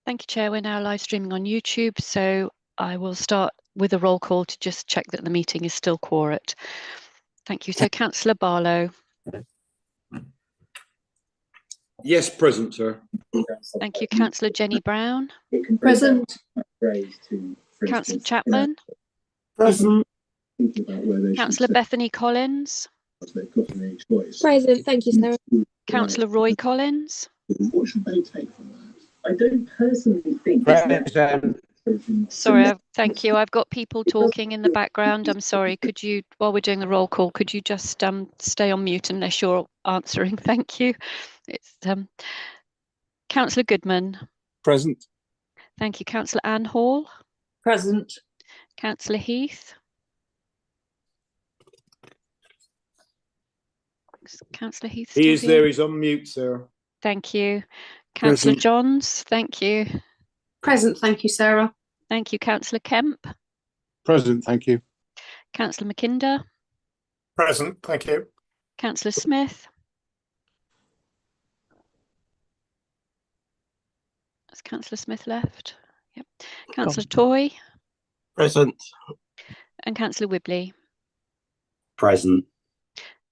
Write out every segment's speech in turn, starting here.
Thank you, Chair. We're now live streaming on YouTube, so I will start with a roll call to just check that the meeting is still quorate. Thank you. So, Councillor Barlow. Yes, present, sir. Thank you. Councillor Jenny Brown. Present. Councillor Chapman. Present. Councillor Bethany Collins. Present. Thank you, Sarah. Councillor Roy Collins. What should they take from that? I don't personally think. Sorry, thank you. I've got people talking in the background. I'm sorry. Could you, while we're doing the roll call, could you just stay on mute unless you're answering? Thank you. It's Councillor Goodman. Present. Thank you. Councillor Anne Hall. Present. Councillor Heath. Councillor Heath. He is there. He's on mute, sir. Thank you. Councillor Johns. Thank you. Present. Thank you, Sarah. Thank you. Councillor Kemp. Present. Thank you. Councillor McKinder. Present. Thank you. Councillor Smith. Has Councillor Smith left? Yep. Councillor Toy. Present. And Councillor Wibley. Present.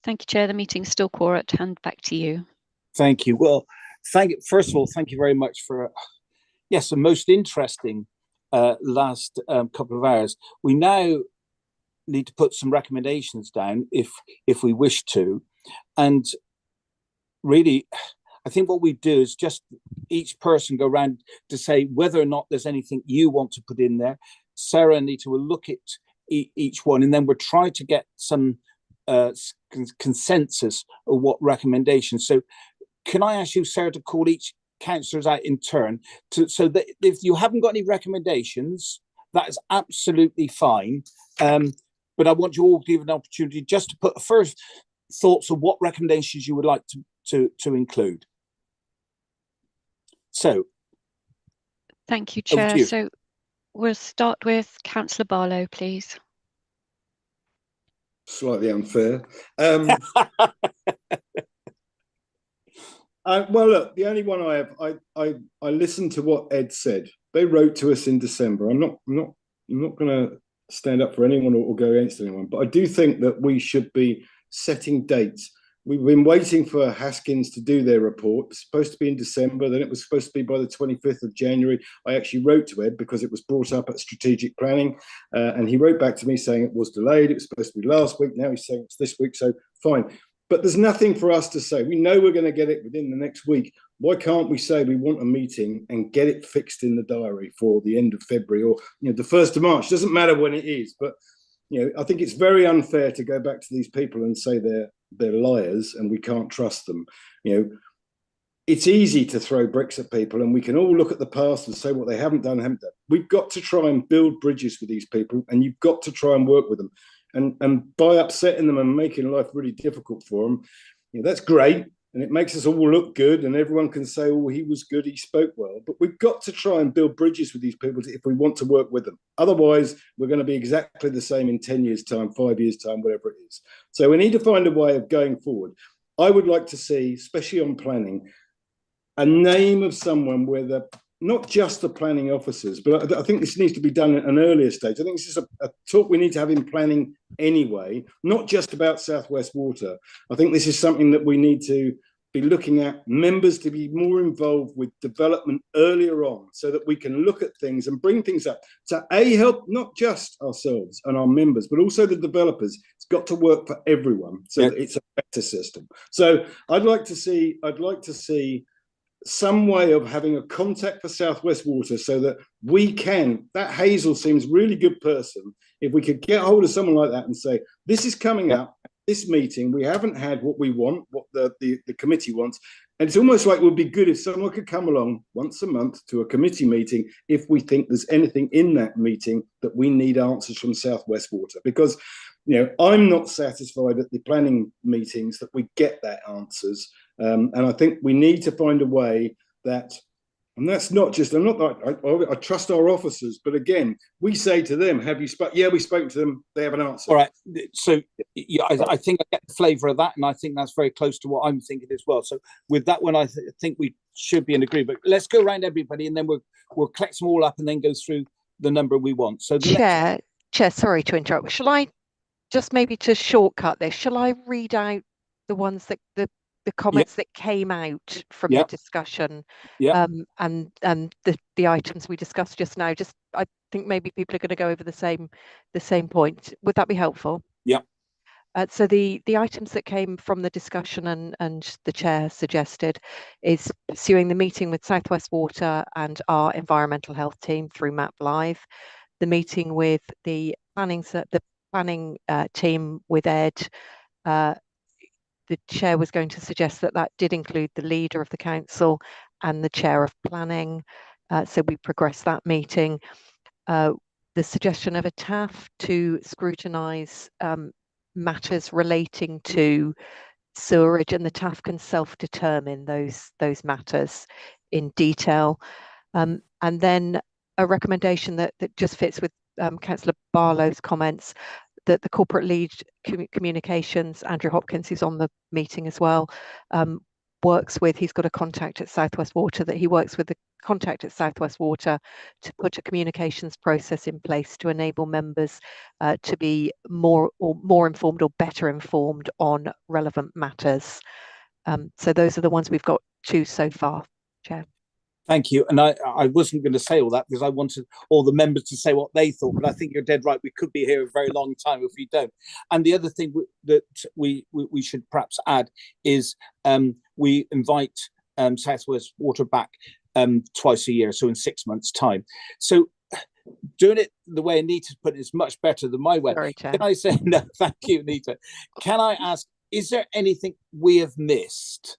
Thank you, Chair. The meeting's still quorate. Hand back to you. Thank you. Well, first of all, thank you very much for, yes, a most interesting last couple of hours. We now need to put some recommendations down if we wish to. And really, I think what we do is just each person go around to say whether or not there's anything you want to put in there. Sarah and Anita will look at each one, and then we'll try to get some consensus of what recommendations. So can I ask you, Sarah, to call each councillors out in turn so that if you haven't got any recommendations, that is absolutely fine. But I want you all to give an opportunity just to put first thoughts of what recommendations you would like to include. So thank you, Chair. So we'll start with Councillor Barlow, please. Slightly unfair. Well, look, the only one I have, I listened to what Ed said. They wrote to us in December. I'm not going to stand up for anyone or go against anyone, but I do think that we should be setting dates. We've been waiting for Haskins to do their report. It's supposed to be in December, then it was supposed to be by the 25th of January. I actually wrote to Ed because it was brought up at strategic planning, and he wrote back to me saying it was delayed. It was supposed to be last week. Now he's saying it's this week, so fine. But there's nothing for us to say. We know we're going to get it within the next week. Why can't we say we want a meeting and get it fixed in the diary for the end of February or the 1st of March? Doesn't matter when it is, but I think it's very unfair to go back to these people and say they're liars and we can't trust them. It's easy to throw bricks at people, and we can all look at the past and say what they haven't done. We've got to try and build bridges with these people, and you've got to try and work with them. And by upsetting them and making life really difficult for them, that's great. And it makes us all look good, and everyone can say, oh, he was good, he spoke well. But we've got to try and build bridges with these people if we want to work with them. Otherwise, we're going to be exactly the same in 10 years' time, 5 years' time, whatever it is. So we need to find a way of going forward. I would like to see, especially on planning, a name of someone where not just the planning officers, but I think this needs to be done at an earlier stage. I think this is a talk we need to have in planning anyway, not just about South West Water. I think this is something that we need to be looking at, members to be more involved with development earlier on so that we can look at things and bring things up to help not just ourselves and our members, but also the developers. It's got to work for everyone so that it's a better system. So I'd like to see some way of having a contact for South West Water so that we can, that Hazel seems really good person, if we could get hold of someone like that and say, this is coming up, this meeting, we haven't had what we want, what the committee wants. And it's almost like it would be good if someone could come along once a month to a committee meeting if we think there's anything in that meeting that we need answers from South West Water. Because, I'm not satisfied at the planning meetings that we get that answers. And I think we need to find a way that And that's not just, I'm not like, I trust our officers, but again, we say to them, have you spoken? Yeah, we spoke to them. They have an answer. All right. So yeah, I think I get the flavour of that, and I think that's very close to what I'm thinking as well. So with that one, I think we should be in agreement. But let's go around everybody, and then we'll collect them all up and then go through the number we want. So Chair, sorry to interrupt. Shall I just maybe to shortcut this? Shall I read out the ones that the comments that came out from the discussion, and the items we discussed just now? Just I think maybe people are going to go over the same point. Would that be helpful? Yeah. So the items that came from the discussion and the chair suggested is pursuing the meeting with South West Water and our environmental health team through Map Live, the meeting with the planning team with Ed. The chair was going to suggest that did include the leader of the council and the chair of planning. So we progressed that meeting. The suggestion of a TAF to scrutinise matters relating to sewerage, and the TAF can self-determine those matters in detail. And then a recommendation that just fits with Councillor Barlow's comments, that the corporate lead communications, Andrew Hopkins, who's on the meeting as well, he's got a contact at South West Water, that he works with the contact at South West Water to put a communications process in place to enable members to be more informed or better informed on relevant matters. So those are the ones we've got two so far, Chair. Thank you. And I wasn't going to say all that because I wanted all the members to say what they thought, but I think you're dead right. We could be here a very long time if we don't. And the other thing that we should perhaps add is we invite South West Water back twice a year, so in 6 months' time. So doing it the way Anita's put it is much better than my way. Sorry, Chair. Can I say, no, thank you, Anita. Can I ask, is there anything we have missed?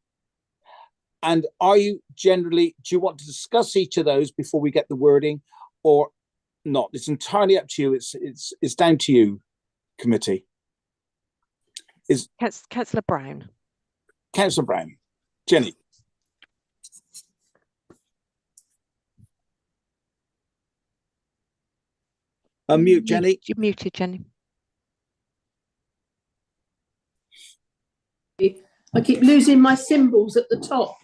And do you want to discuss each of those before we get the wording or not? It's entirely up to you. It's down to you, committee. Councillor Brown. Councillor Brown. Jenny. Unmute, Jenny. You're muted, Jenny. I keep losing my symbols at the top.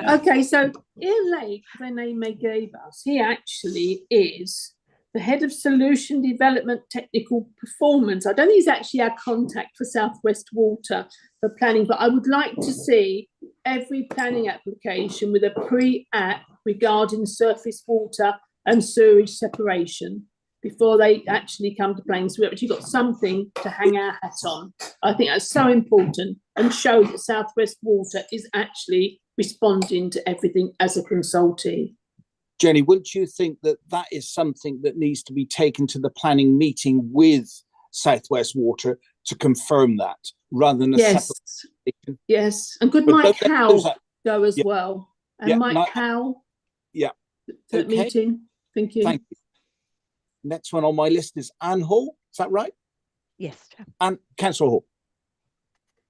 Okay, so Ian Lake, the name they gave us, he actually is the head of solution development technical performance. I don't think he's actually our contact for South West Water for planning, but I would like to see every planning application with a pre-app regarding surface water and sewage separation before they actually come to planning. So we've actually got something to hang our hat on. I think that's so important and show that South West Water is actually responding to everything as a consultee. Jenny, wouldn't you think that is something that needs to be taken to the planning meeting with South West Water to confirm that, rather than a separate? Yes, and could Mike Howell go as well? And Mike Howell to that meeting. Thank you. Thank you. Next one on my list is Anne Hall. Is that right? Yes, Chair. And Councillor Hall.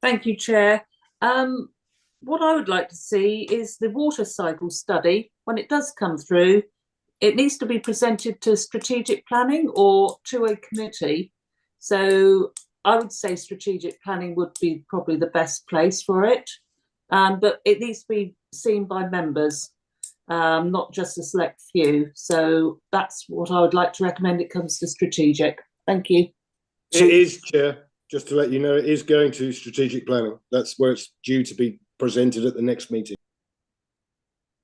Thank you, Chair. What I would like to see is the water cycle study. When it does come through, it needs to be presented to strategic planning or to a committee. So I would say strategic planning would be probably the best place for it. But it needs to be seen by members, not just a select few. So that's what I would like to recommend. It comes to strategic. Thank you. It is, Chair. Just to let you know, it is going to strategic planning. That's where it's due to be presented at the next meeting.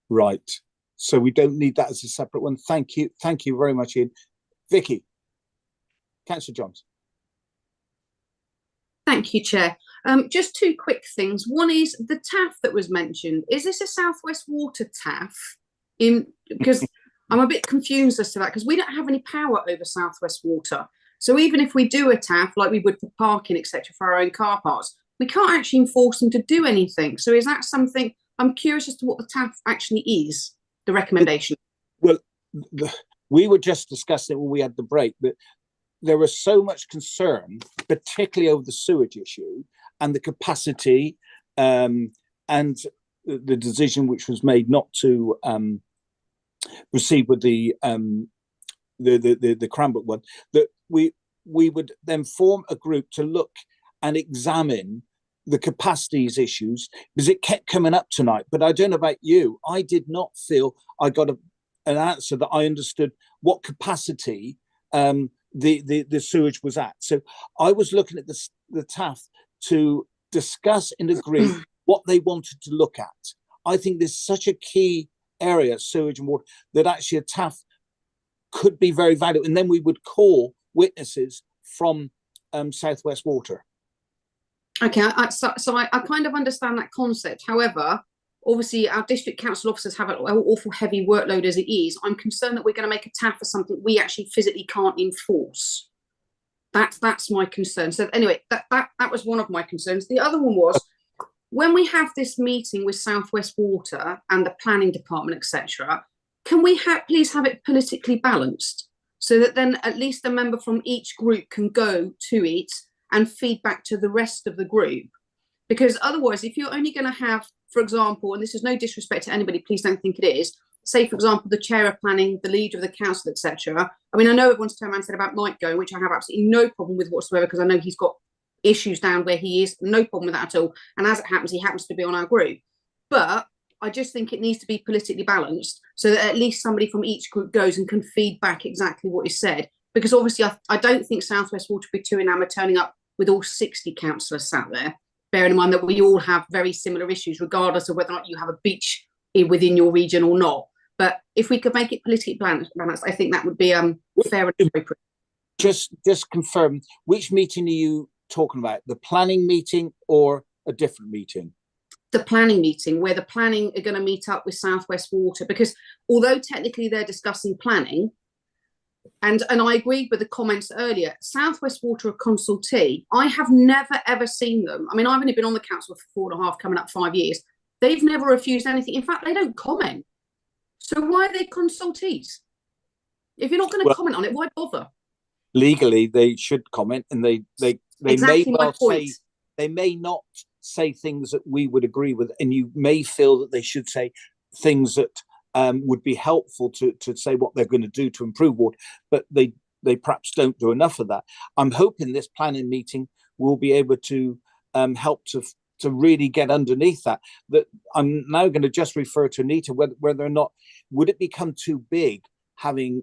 Right. So we don't need that as a separate one. Thank you. Thank you very much, Ian. Vicky. Councillor Johns. Thank you, Chair. Just two quick things. One is the TAF that was mentioned. Is this a South West Water TAF? Because I'm a bit confused as to that, because we don't have any power over South West Water. So even if we do a TAF, like we would for parking, etc., for our own car parks, we can't actually enforce them to do anything. So is that something, I'm curious as to what the TAF actually is, the recommendation. Well, we were just discussing it when we had the break, that there was so much concern, particularly over the sewage issue and the capacity and the decision which was made not to proceed with the Cranbrook one, that we would then form a group to look and examine the capacities issues, because it kept coming up tonight. But I don't know about you, I did not feel I got an answer that I understood what capacity the sewage was at. So I was looking at the TAF to discuss and agree what they wanted to look at. I think there's such a key area, sewage and water, that actually a TAF could be very valuable. And then we would call witnesses from South West Water. Okay, so I kind of understand that concept. However, obviously our district council officers have an awful heavy workload as it is. I'm concerned that we're going to make a TAF for something we actually physically can't enforce. That's my concern. So anyway, that was one of my concerns. The other one was, when we have this meeting with South West Water and the planning department, etc., can we please have it politically balanced, so that then at least a member from each group can go to it and feed back to the rest of the group? Because otherwise, if you're only going to have, for example, and this is no disrespect to anybody, please don't think it is, say, for example, the chair of planning, the leader of the council, etc. I mean, I know everyone's turned around and said about Mike going, which I have absolutely no problem with whatsoever, because I know he's got issues down where he is, no problem with that at all. And as it happens, he happens to be on our group. But I just think it needs to be politically balanced, so that at least somebody from each group goes and can feed back exactly what is said. Because obviously, I don't think South West Water would be too enamoured turning up with all 60 councillors sat there, bearing in mind that we all have very similar issues, regardless of whether or not you have a beach within your region or not. But if we could make it politically balanced, I think that would be fair and appropriate. Just confirm, which meeting are you talking about? The planning meeting or a different meeting? The planning meeting, where the planning are going to meet up with South West Water, because although technically they're discussing planning, and I agreed with the comments earlier, South West Water are consultee. I have never ever seen them. I mean, I've only been on the council for 4.5, coming up 5 years. They've never refused anything. In fact, they don't comment. So why are they consultees? If you're not going to comment on it, why bother? Legally, they should comment, and they exactly may well say, they may not say things that we would agree with, and you may feel that they should say things that would be helpful to say what they're going to do to improve water, but they perhaps don't do enough of that. I'm hoping this planning meeting will be able to help to really get underneath that. That I'm now going to just refer to Anita, whether or not, would it become too big having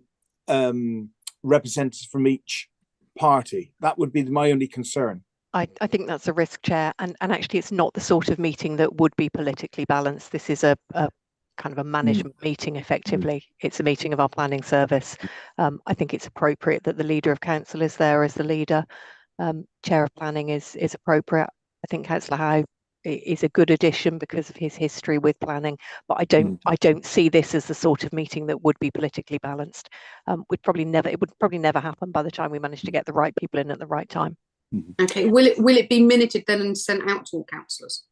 representatives from each party? That would be my only concern. I think that's a risk, Chair, and actually it's not the sort of meeting that would be politically balanced. This is a kind of a management meeting, effectively. It's a meeting of our planning service. I think it's appropriate that the leader of council is there as the leader. Chair of planning is appropriate. I think Councillor Howe is a good addition because of his history with planning, but I don't see this as the sort of meeting that would be politically balanced. It would probably never happen by the time we manage to get the right people in at the right time. Okay, will it be minuted then and sent out to all councillors?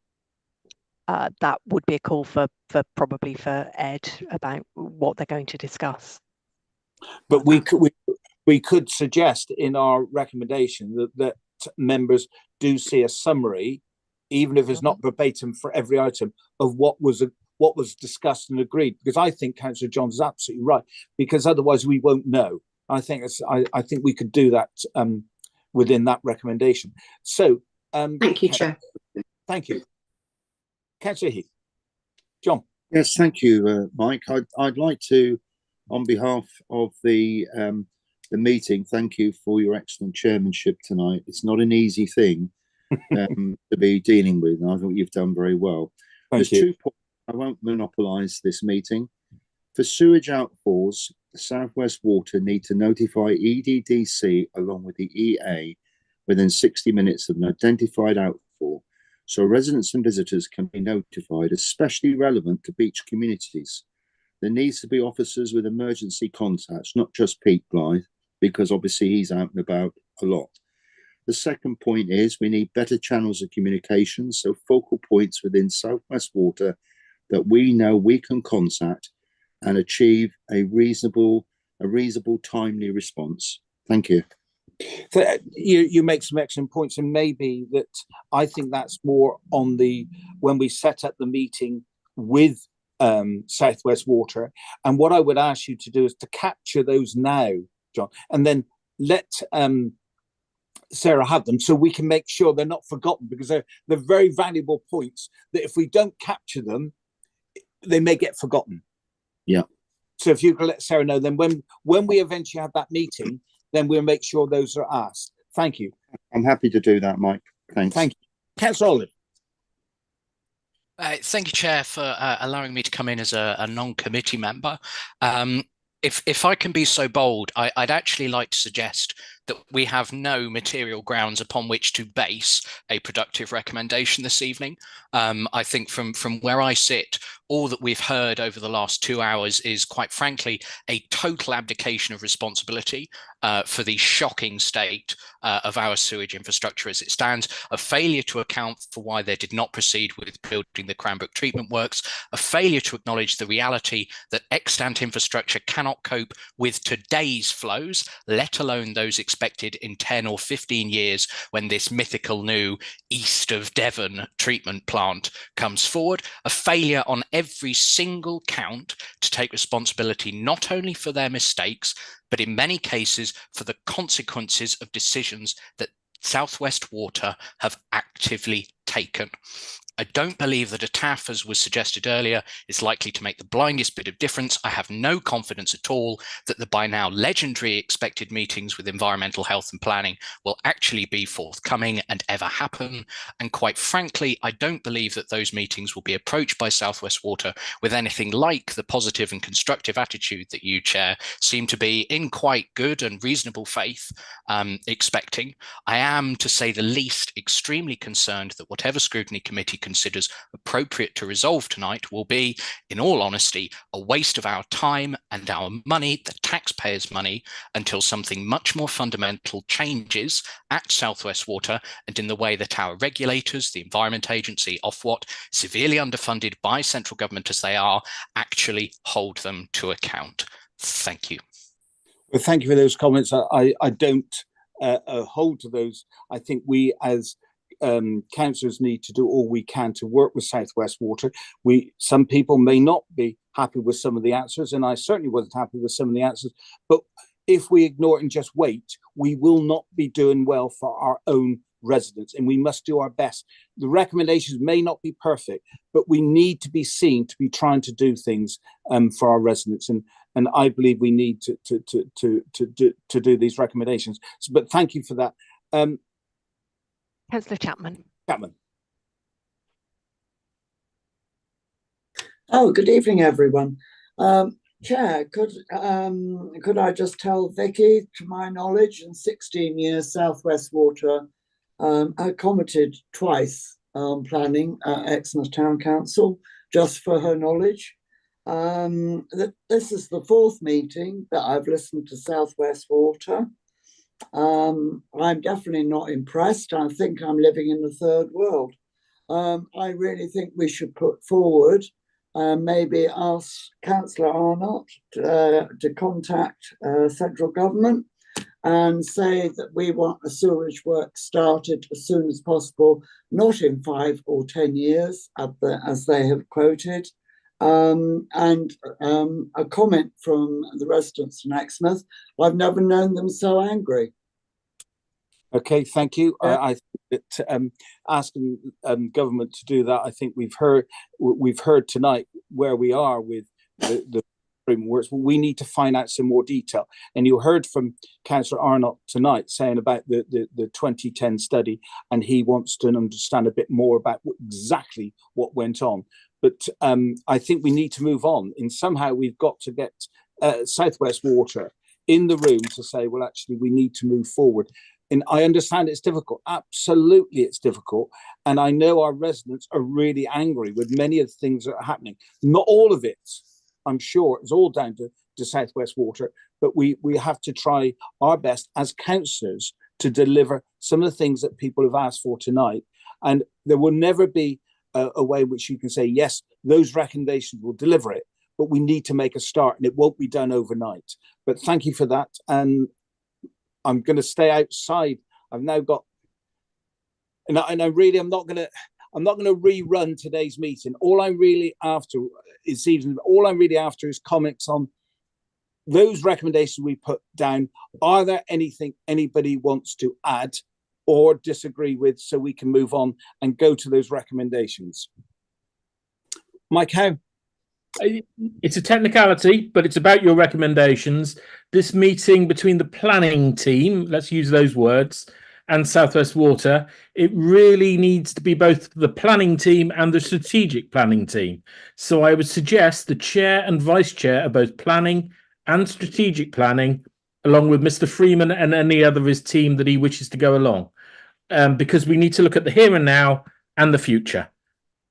That would be a call for Ed about what they're going to discuss. But we could suggest in our recommendation that members do see a summary, even if it's not verbatim for every item, of what was discussed and agreed. Because I think Councillor Johns is absolutely right, because otherwise we won't know. I think we could do that within that recommendation. So thank you, Chair. Thank you. Councillor Heath. John. Yes, thank you, Mike. I'd like to, on behalf of the meeting, thank you for your excellent chairmanship tonight. It's not an easy thing to be dealing with, and I think you've done very well. There's 2 points. I won't monopolise this meeting. For sewage outfalls, South West Water need to notify EDDC along with the EA within 60 minutes of an identified outfall, so residents and visitors can be notified, especially relevant to beach communities. There needs to be officers with emergency contacts, not just Pete Blythe, because obviously he's out and about a lot. The second point is we need better channels of communication, so focal points within South West Water that we know we can contact and achieve a reasonable, timely response. Thank you. So you make some excellent points, and maybe that I think that's more on when we set up the meeting with Southwest Water. And what I would ask you to do is to capture those now, John, and then let Sarah have them so we can make sure they're not forgotten, because they're very valuable points that if we don't capture them, they may get forgotten. Yeah. So if you can let Sarah know, then when we eventually have that meeting, then we'll make sure those are asked. Thank you. I'm happy to do that, Mike. Thanks. Thank you. Councillor Olive. Thank you, Chair, for allowing me to come in as a non-committee member. If I can be so bold, I'd actually like to suggest that we have no material grounds upon which to base a productive recommendation this evening. I think from where I sit, all that we've heard over the last 2 hours is, quite frankly, a total abdication of responsibility for the shocking state of our sewage infrastructure as it stands, a failure to account for why they did not proceed with building the Cranbrook treatment works, a failure to acknowledge the reality that extant infrastructure cannot cope with today's flows, let alone those expected in 10 or 15 years when this mythical new east of Devon treatment plant comes forward, a failure on every single count to take responsibility not only for their mistakes, but in many cases for the consequences of decisions that Southwest Water have actively taken. I don't believe that a TAF, as was suggested earlier, is likely to make the blindest bit of difference. I have no confidence at all that the by now legendary expected meetings with environmental health and planning will actually be forthcoming and ever happen. And quite frankly, I don't believe that those meetings will be approached by Southwest Water with anything like the positive and constructive attitude that you, Chair, seem to be in quite good and reasonable faith expecting. I am, to say the least, extremely concerned that whatever Scrutiny Committee considers appropriate to resolve tonight will be, in all honesty, a waste of our time and our money, the taxpayers' money, until something much more fundamental changes at Southwest Water and in the way that our regulators, the Environment Agency, Ofwat, severely underfunded by central government as they are, actually hold them to account. Thank you. Well, thank you for those comments. I don't hold to those. I think we as councillors need to do all we can to work with Southwest Water. Some people may not be happy with some of the answers, and I certainly wasn't happy with some of the answers, but if we ignore it and just wait, we will not be doing well for our own residents, and we must do our best. The recommendations may not be perfect, but we need to be seen to be trying to do things for our residents, and I believe we need to do these recommendations. So, but thank you for that. Councillor Chapman. Oh, good evening, everyone. Chair, could I just tell Vicky, to my knowledge, in 16 years, Southwest Water commented twice on planning at Exmouth Town Council, just for her knowledge. This is the 4th meeting that I've listened to Southwest Water. I'm definitely not impressed. I think I'm living in the third world. I really think we should put forward, maybe ask Councillor Arnott to contact central government and say that we want the sewage work started as soon as possible, not in 5 or 10 years, as they have quoted. And a comment from the residents in Exmouth: I've never known them so angry. Okay, thank you. I think that asking government to do that, I think we've heard tonight where we are with the frameworks. We need to find out some more detail. And you heard from Councillor Arnott tonight saying about the 2010 study, and he wants to understand a bit more about exactly what went on. But I think we need to move on. And somehow we've got to get Southwest Water in the room to say, well, actually, we need to move forward. And I understand it's difficult. Absolutely, it's difficult. And I know our residents are really angry with many of the things that are happening. Not all of it, I'm sure, is all down to Southwest Water. But we have to try our best as councillors to deliver some of the things that people have asked for tonight. And there will never be a way in which you can say, yes, those recommendations will deliver it, but we need to make a start, and it won't be done overnight. But thank you for that. And I'm going to stay outside. I've now got, and I really, I'm not going to, I'm not going to rerun today's meeting. All I'm really after is comments on those recommendations we put down. Are there anything anybody wants to add or disagree with, so we can move on and go to those recommendations? Mike, how? It's a technicality, but it's about your recommendations. This meeting between the planning team, let's use those words, and South West Water, it really needs to be both the planning team and the strategic planning team. So I would suggest the chair and vice chair of both planning and strategic planning, along with Mr. Freeman and any other of his team that he wishes to go along, because we need to look at the here and now and the future.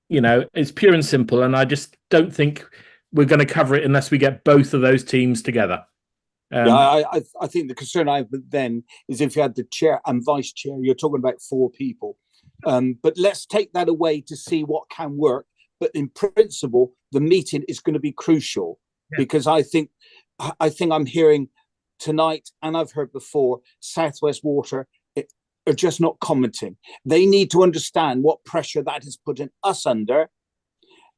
You know, it's pure and simple, and I just don't think we're going to cover it unless we get both of those teams together. I think the concern I have then is if you had the chair and vice chair, you're talking about 4 people. But let's take that away to see what can work. But in principle, the meeting is going to be crucial, because I think I'm hearing tonight, and I've heard before, South West Water are just not commenting. They need to understand what pressure that has put us under,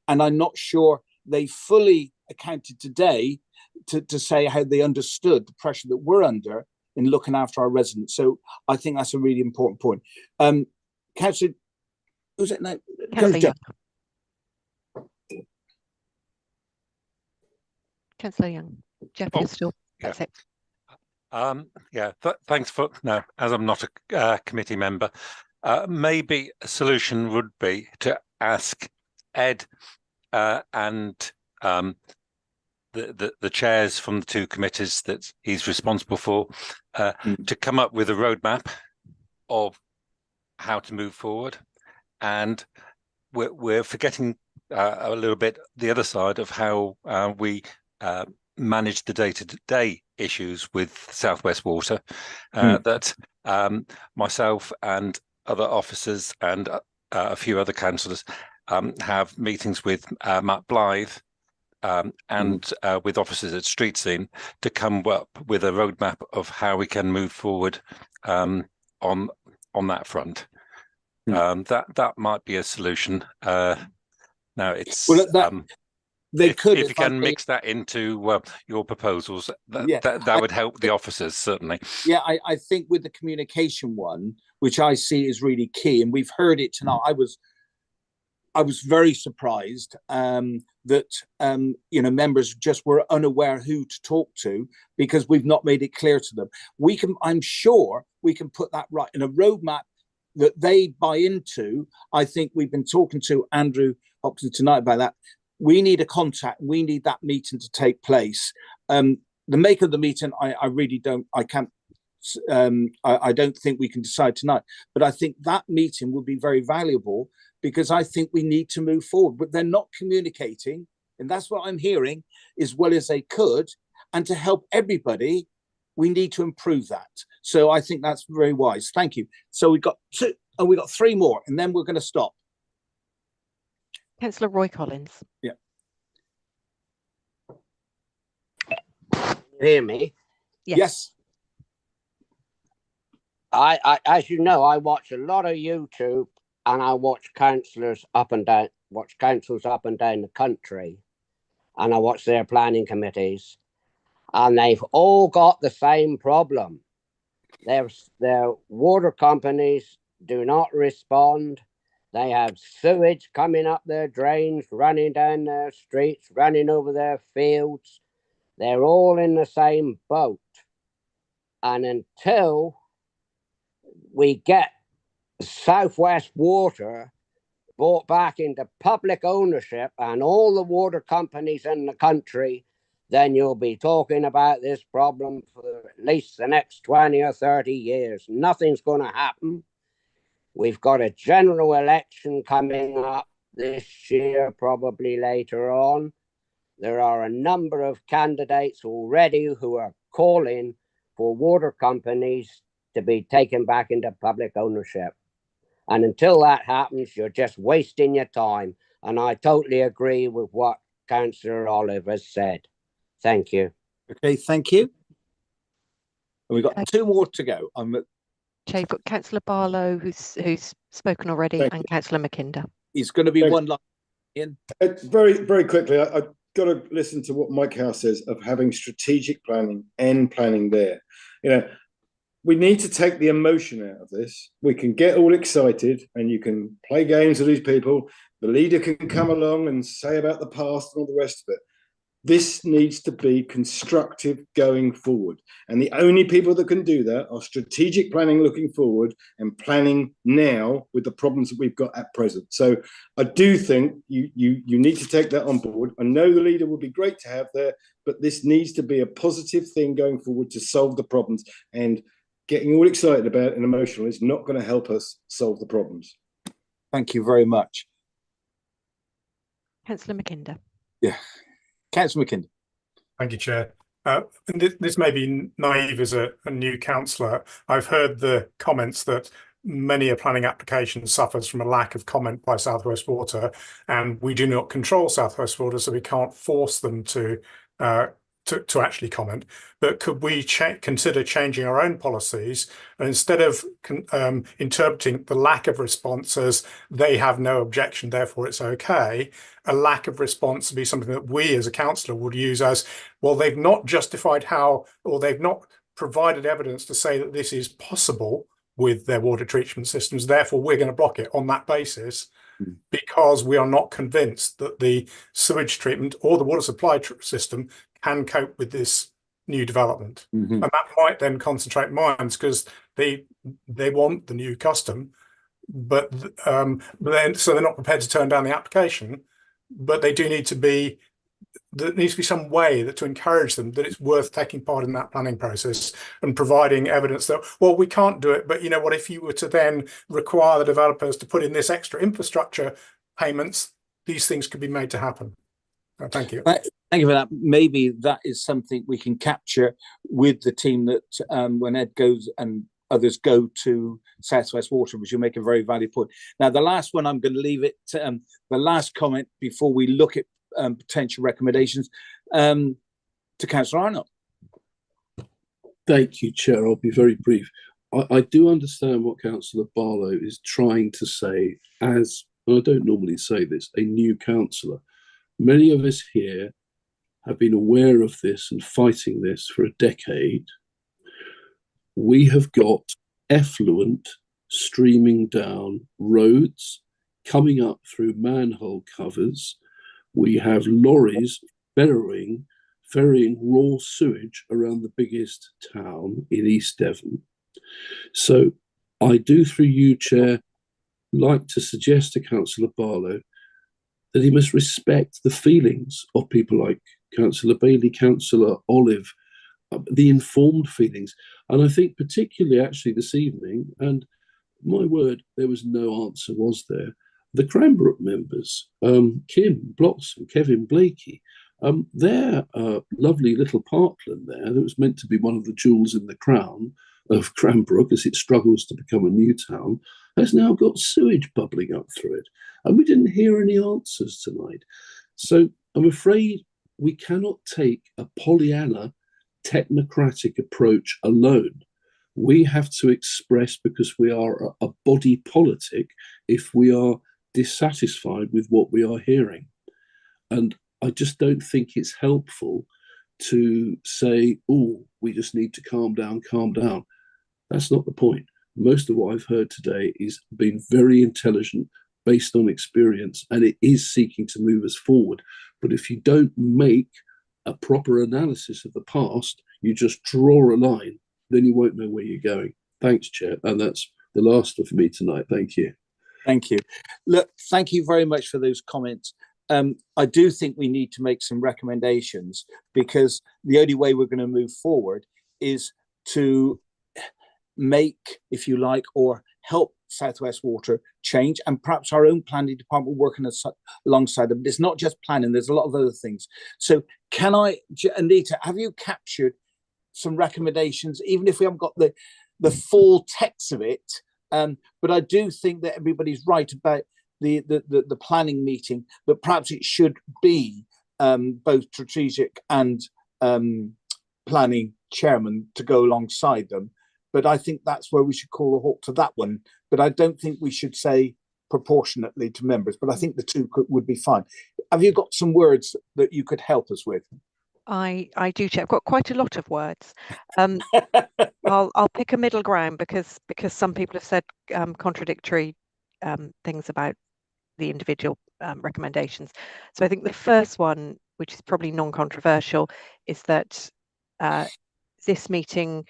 and I'm not sure they fully accounted today to say how they understood the pressure that we're under in looking after our residents. So I think that's a really important point. Councillor, who's it now? Councillor Young. Jeff, you're still. That's it. Thanks for no. As I'm not a committee member, maybe a solution would be to ask Ed and the chairs from the 2 committees that he's responsible for to come up with a roadmap of how to move forward. And we're forgetting a little bit the other side of how we manage the day-to-day issues with South West Water, that myself and other officers and a few other councillors have meetings with Matt Blythe and with officers at Street Scene to come up with a roadmap of how we can move forward on that front. That might be a solution. Now it's if you can mix that into your proposals, that would help the officers, certainly. Yeah, I think with the communication one, which I see is really key, and we've heard it tonight. I was very surprised that members just were unaware who to talk to, because we've not made it clear to them. I'm sure we can put that right in a roadmap that they buy into. I think we've been talking to Andrew Hopkins tonight about that. We need a contact. We need that meeting to take place. The make of the meeting, I really don't. I can't. I don't think we can decide tonight. But I think that meeting would be very valuable, because I think we need to move forward. But they're not communicating, and that's what I'm hearing, as well as they could. And to help everybody, we need to improve that. So I think that's very wise. Thank you. So we've got 2, and we've got 3 more, and then we're going to stop. Councillor Roy Collins. Yeah. Can you hear me? Yes. I as you know, I watch a lot of YouTube, and I watch councils up and down the country, and I watch their planning committees, and they've all got the same problem. Their water companies do not respond. They have sewage coming up their drains, running down their streets, running over their fields. They're all in the same boat. And until we get South West Water brought back into public ownership and all the water companies in the country, then you'll be talking about this problem for at least the next 20 or 30 years. Nothing's going to happen. We've got a general election coming up this year, probably later on. There are a number of candidates already who are calling for water companies to be taken back into public ownership. And until that happens, you're just wasting your time. And I totally agree with what Councillor Olive has said. Thank you. Okay, thank you. And we've got 2 more to go. Chair, you've got Councillor Barlow, who's spoken already, and Councillor Mackinder. He's going to be one line in. Very, very quickly, I've got to listen to what Mike House says of having strategic planning and planning there. You know, we need to take the emotion out of this. We can get all excited and you can play games with these people. The leader can come along and say about the past and all the rest of it. This needs to be constructive going forward. And the only people that can do that are strategic planning looking forward and planning now with the problems that we've got at present. So I do think you need to take that on board. I know the leader would be great to have there, but this needs to be a positive thing going forward to solve the problems. And getting all excited about it and emotional is not going to help us solve the problems. Thank you very much. Councillor Mackinder. Yeah. Councillor Mackinder. Thank you, Chair. This may be naive as a new councillor. I've heard the comments that many a planning application suffers from a lack of comment by South West Water, and we do not control South West Water, so we can't force them to actually comment. But could we consider changing our own policies, and instead of interpreting the lack of response as they have no objection, therefore it's okay, a lack of response to be something that we as a councillor would use as, well, they've not justified how, or they've not provided evidence to say that this is possible with their water treatment systems, therefore we're going to block it on that basis, because we are not convinced that the sewage treatment or the water supply system can cope with this new development. And that might then concentrate minds, because they want the new custom, but then so they're not prepared to turn down the application. But they do need to be, there needs to be some way to encourage them that it's worth taking part in that planning process and providing evidence that, well, we can't do it, but you know what, if you were to then require the developers to put in this extra infrastructure payments, these things could be made to happen. Thank you. Thank you for that. Maybe that is something we can capture with the team that when Ed goes and others go to South West Water, which you make a very valid point. Now, the last one, I'm going to leave it to the last comment before we look at potential recommendations to Councillor Arnott. Thank you, Chair. I'll be very brief. I do understand what Councillor Barlow is trying to say as, and I don't normally say this, a new councillor. Many of us here have been aware of this and fighting this for a decade. We have got effluent streaming down roads, coming up through manhole covers. We have lorries ferrying raw sewage around the biggest town in East Devon. So I do, through you, Chair, like to suggest to Councillor Barlow that he must respect the feelings of people like Councillor Bailey, Councillor Olive, the informed feelings. And I think particularly actually this evening, and my word, there was no answer, was there? The Cranbrook members, Kim Blossom, Kevin Blakey, their lovely little parkland there that was meant to be one of the jewels in the crown of Cranbrook as it struggles to become a new town, has now got sewage bubbling up through it. And we didn't hear any answers tonight. So I'm afraid we cannot take a Pollyanna technocratic approach alone. We have to express, because we are a body politic, if we are dissatisfied with what we are hearing. And I just don't think it's helpful to say, oh, we just need to calm down, calm down. That's not the point. Most of what I've heard today is been very intelligent, based on experience, and it is seeking to move us forward. But if you don't make a proper analysis of the past, you just draw a line, then you won't know where you're going. Thanks, Chair. And that's the last of me tonight. Thank you. Thank you. Look, thank you very much for those comments. I do think we need to make some recommendations, because the only way we're going to move forward is to make, if you like, or help South West Water change, and perhaps our own planning department working alongside them. It's not just planning, there's a lot of other things. So can I, Anita, have you captured some recommendations, even if we haven't got the full text of it? But I do think that everybody's right about the planning meeting, but perhaps it should be both strategic and planning chairman to go alongside them, but I think that's where we should call a halt to that one. But I don't think we should say proportionately to members, but I think the two would be fine. Have you got some words that you could help us with? I do, Chair. I've got quite a lot of words. I'll pick a middle ground because some people have said contradictory things about the individual recommendations. So I think the first one, which is probably non-controversial, is that this meeting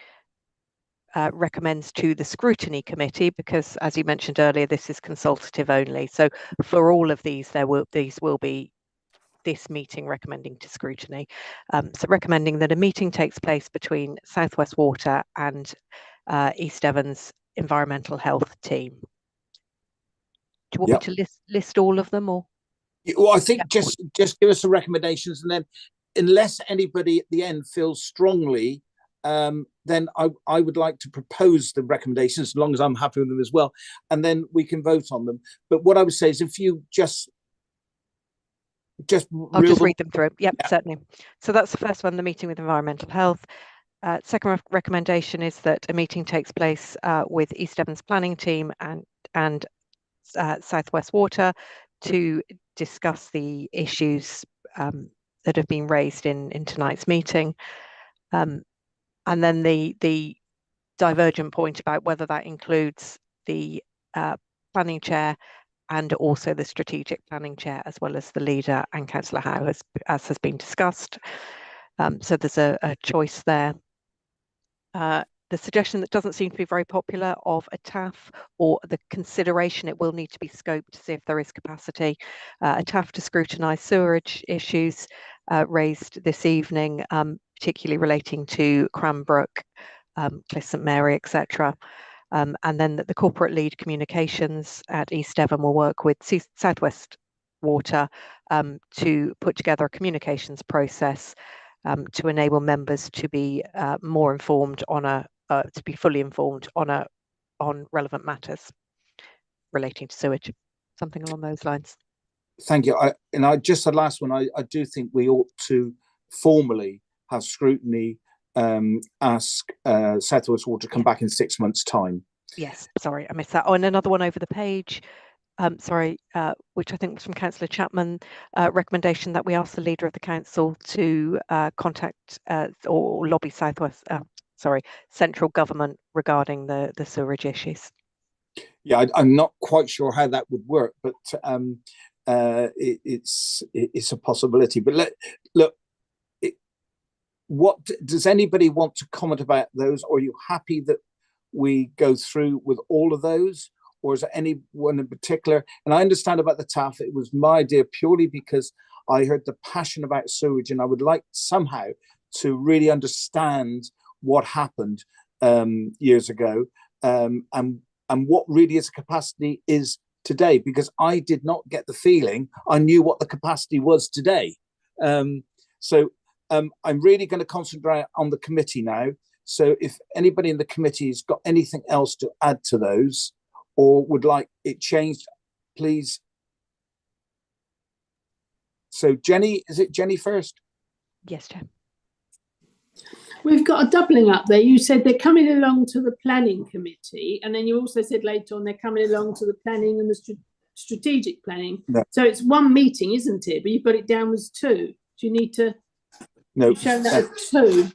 recommends to the Scrutiny Committee, because as you mentioned earlier, this is consultative only. So for all of these, these will be this meeting recommending to Scrutiny. So recommending that a meeting takes place between South West Water and East Devon's environmental health team. Do you want me to list all of them, or? Well, I think just give us the recommendations, and then unless anybody at the end feels strongly, then I would like to propose the recommendations, as long as I'm happy with them as well, and then we can vote on them. But what I would say is, if you I'll just read them through. Yep, certainly. So that's the first one, the meeting with environmental health. Second recommendation is that a meeting takes place with East Devon's planning team and South West Water to discuss the issues that have been raised in tonight's meeting. And then the divergent point about whether that includes the planning chair and also the strategic planning chair, as well as the leader and Councillor Howe, as has been discussed. So there's a choice there. The suggestion that doesn't seem to be very popular of a TAF, or the consideration, it will need to be scoped to see if there is capacity. A TAF to scrutinise sewerage issues raised this evening, particularly relating to Cranbrook, Cliff St Mary, etc. And then that the corporate lead communications at East Devon will work with South West Water to put together a communications process to enable members to be more informed to be fully informed on relevant matters relating to sewage, something along those lines. Thank you. Just the last one. I do think we ought to formally have Scrutiny ask South West Water to come back in 6 months' time. Yes, sorry, I missed that. Oh, and another one over the page. Which I think was from Councillor Chapman, recommendation that we ask the leader of the council to contact or lobby central government regarding the sewerage issues. Yeah, I'm not quite sure how that would work, but it's a possibility. But what does anybody want to comment about those? Or are you happy that we go through with all of those? Or is there anyone in particular? And I understand about the TAF, it was my idea purely because I heard the passion about sewage, and I would like somehow to really understand what happened years ago, and what really its capacity is today, because I did not get the feeling I knew what the capacity was today. So I'm really going to concentrate on the committee now. So if anybody in the committee has got anything else to add to those, or would like it changed, please. So Jenny, is it Jenny first? Yes, Chair. We've got a doubling up there. You said they're coming along to the planning committee, and then you also said later on they're coming along to the planning and the strategic planning. No. So it's one meeting, isn't it? But you've got it down as two. Do you need to? No. You've shown that as two.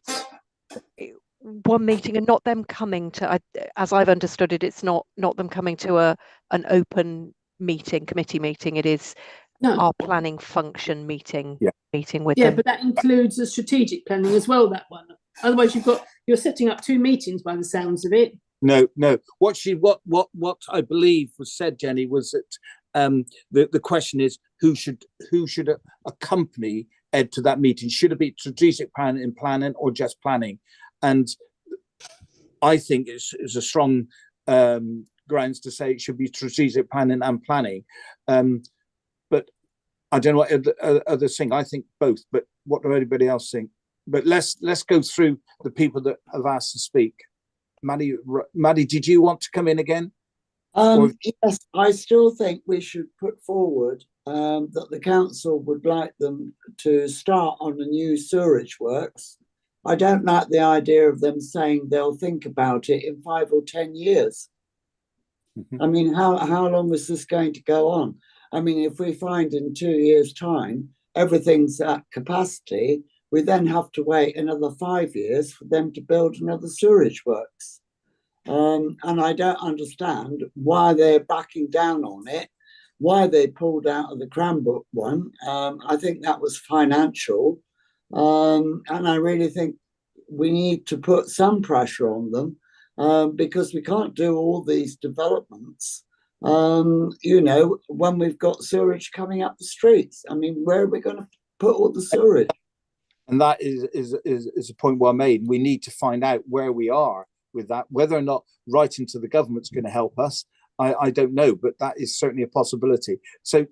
One meeting, and not them coming to, as I've understood it, it's not them coming to an open meeting, committee meeting. It is our planning function meeting with them. Yeah, but that includes the strategic planning as well, that one. Otherwise you're setting up two meetings by the sounds of it. No. What I believe was said, Jenny, was that the question is who should accompany Ed to that meeting? Should it be strategic planning or just planning? And I think it's a strong grounds to say it should be strategic planning and planning. But I don't know what others think. I think both, but what do everybody else think? But let's go through the people that have asked to speak. Maddie, did you want to come in again? Yes, I still think we should put forward that the council would like them to start on the new sewerage works I don't like the idea of them saying they'll think about it in 5 or 10 years. I mean, how long is this going to go on? I mean, if we find in 2 years' time everything's at capacity, we then have to wait another 5 years for them to build another sewerage works. And I don't understand why they're backing down on it, why they pulled out of the Cranbrook one. I think that was financial. And I really think we need to put some pressure on them, because we can't do all these developments, you know, when we've got sewage coming up the streets. I mean, where are we going to put all the sewage? And that is a point well made. We need to find out where we are with that. Whether or not writing to the government's going to help us, I don't know, but that is certainly a possibility. So,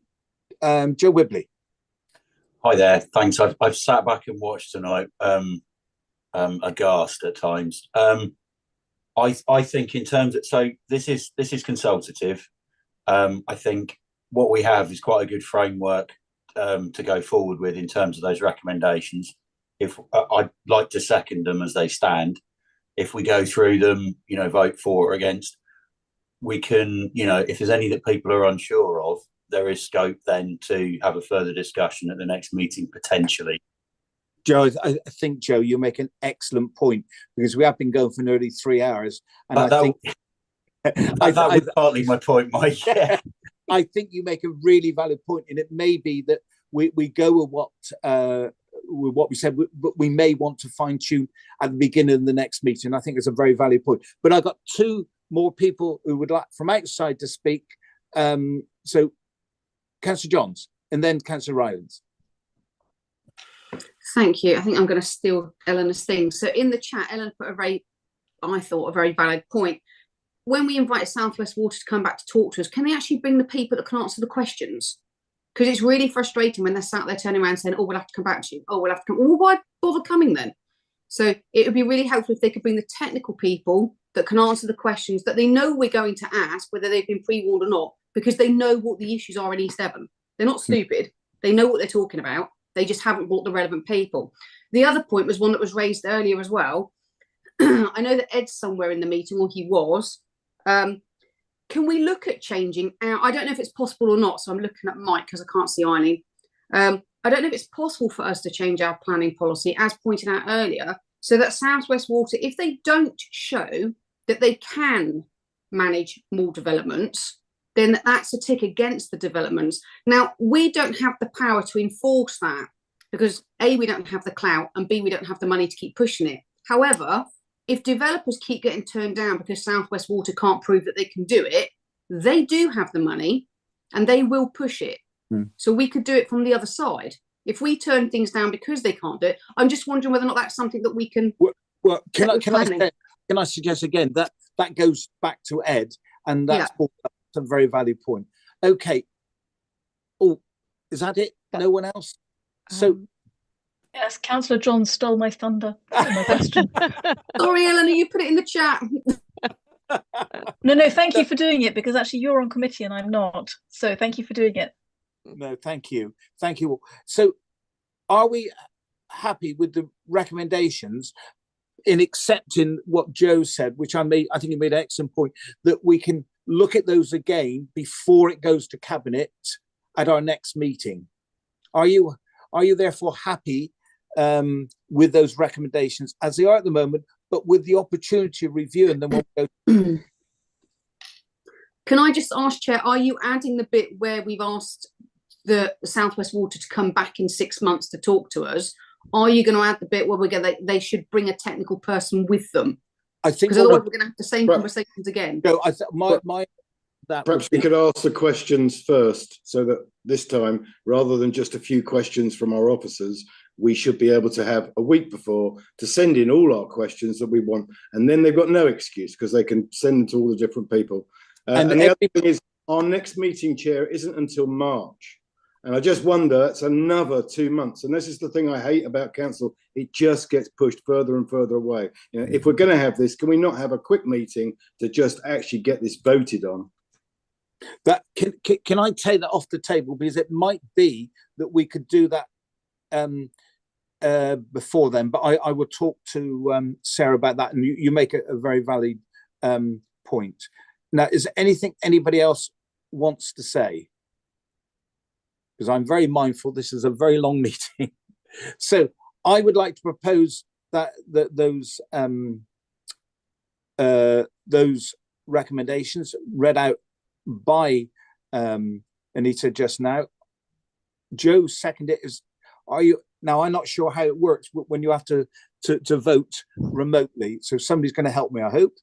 Joe Wibley. Hi there. Thanks. I've sat back and watched tonight, aghast at times. I think in terms of, so this is consultative. I think what we have is quite a good framework to go forward with in terms of those recommendations. If I'd like to second them as they stand. If we go through them, you know, vote for or against, we can, you know, if there's any that people are unsure of, there is scope then to have a further discussion at the next meeting potentially. Joe, I think, Joe, you make an excellent point, because we have been going for nearly 3 hours. And I think that was partly my point, Mike. Yeah. I think you make a really valid point, and it may be that we go with what we said, but we may want to fine tune at the beginning of the next meeting. I think it's a very valid point. But I've got 2 more people who would like from outside to speak. So, Councillor Johns, and then Councillor Rylands. Thank you. I think I'm going to steal Eleanor's thing. So in the chat, Eleanor put I thought, a very valid point. When we invite South West Water to come back to talk to us, can they actually bring the people that can answer the questions? Because it's really frustrating when they're sat there turning around saying, oh, we'll have to come back to you. Oh, we'll have to come. Well, why bother coming then? So it would be really helpful if they could bring the technical people that can answer the questions that they know we're going to ask, whether they've been pre-warned or not, because they know what the issues are in E7. They're not stupid. They know what they're talking about. They just haven't brought the relevant people. The other point was one that was raised earlier as well. I know that Ed's somewhere in the meeting, or he was. Can we look at changing our, I don't know if it's possible or not, so I'm looking at Mike because I can't see Eileen. I don't know if it's possible for us to change our planning policy, as pointed out earlier, so that South West Water, if they don't show that they can manage more developments, then that's a tick against the developments. Now, we don't have the power to enforce that because A, we don't have the clout, and B, we don't have the money to keep pushing it. However, if developers keep getting turned down because South West Water can't prove that they can do it, they do have the money and they will push it. So we could do it from the other side. If we turn things down because they can't do it, I'm just wondering whether or not that's something that we can. Well, can I suggest again that goes back to Ed, and that's a very valid point. Okay. Oh, is that it? No one else? So. Yes, Councillor John stole my thunder. My question. Sorry, Eleanor, you put it in the chat. No, thank you for doing it, because actually you're on committee and I'm not. So thank you for doing it. No, thank you. Thank you. So are we happy with the recommendations in accepting what Joe said, which I think he made an excellent point, that we can look at those again before it goes to Cabinet at our next meeting? Are you therefore happy with those recommendations as they are at the moment, but with the opportunity of reviewing them when we go? Can I just ask, Chair, are you adding the bit where we've asked the South West Water to come back in 6 months to talk to us? Are you going to add the bit where they should bring a technical person with them? I think, because otherwise we're going to have the same conversations again. No, perhaps we could ask the questions first, so that this time, rather than just a few questions from our officers, we should be able to have a week before to send in all our questions that we want, and then they've got no excuse because they can send them to all the different people. And the other thing is, our next meeting, Chair, isn't until March. And I just wonder, it's another 2 months. And this is the thing I hate about council. It just gets pushed further and further away. You know, if we're going to have this, can we not have a quick meeting to just actually get this voted on? That can I take that off the table? Because it might be that we could do that before then, but I will talk to Sarah about that, and you make a very valid point. Now, is there anything anybody else wants to say? Because I'm very mindful this is a very long meeting. So I would like to propose that those recommendations read out by Anita just now. Joe seconded it. Are you now? I'm not sure how it works when you have to vote remotely. So somebody's going to help me, I hope.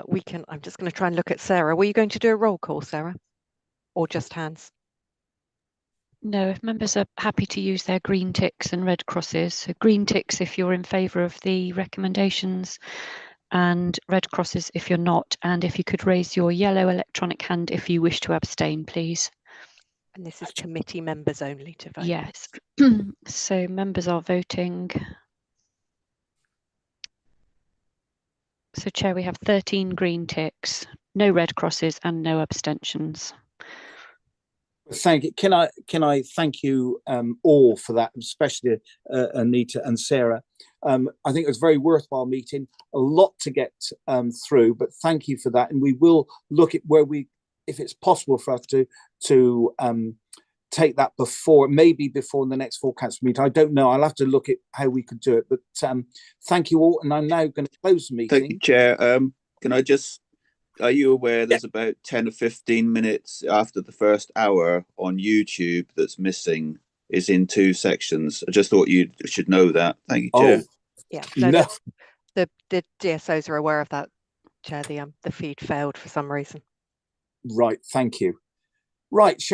We can. I'm just going to try and look at Sarah. Were you going to do a roll call, Sarah, or just hands? No, if members are happy to use their green ticks and red crosses. So green ticks if you're in favour of the recommendations, and red crosses if you're not. And if you could raise your yellow electronic hand if you wish to abstain, please. And this is committee members only to vote. Yes. So members are voting. So Chair, we have 13 green ticks, no red crosses and no abstentions. Thank you. Can I thank you all for that, especially Anita and Sarah. I think it was a very worthwhile meeting, a lot to get through, but thank you for that. And we will look at where if it's possible for us to take that maybe before the next full council meeting. I don't know. I'll have to look at how we could do it. But thank you all. And I'm now going to close the meeting. Thank you, Chair. Can I just, are you aware there's about 10 or 15 minutes after the first hour on YouTube that's missing, is in 2 sections? I just thought you should know that. Thank you, Chair. Yeah, no. The DSOs are aware of that, Chair. The feed failed for some reason. Right, thank you. Right, shall we